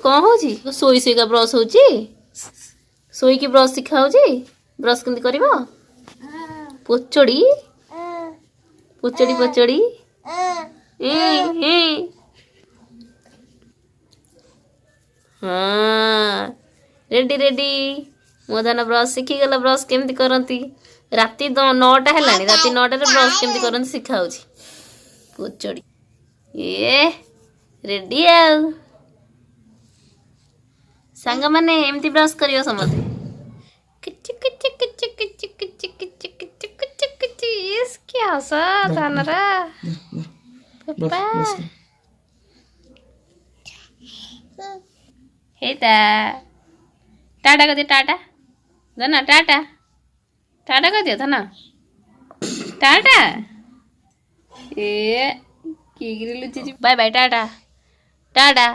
कौन हो सोई सोई का ब्रश हो सोई की ब्रश शिखा ब्रश केमती कर पोचड़ी पोचड़ी पोचड़ी हाँ रेडी रेडी मो धन ब्रश शिखीगला ब्रश केमती करती राति 9टा है राति 9टार ब्रश केमती करती शिखा पोचड़ी ये रेडी आउ सांग माने एमती ब्रश करियो समझे क्या हसा धनरा पापा हेता टाटा कर दियो टाटा धना टाटा टाटा कर दियो धना टाटा ए की गिरी लुची बाय बाय टाटा टाटा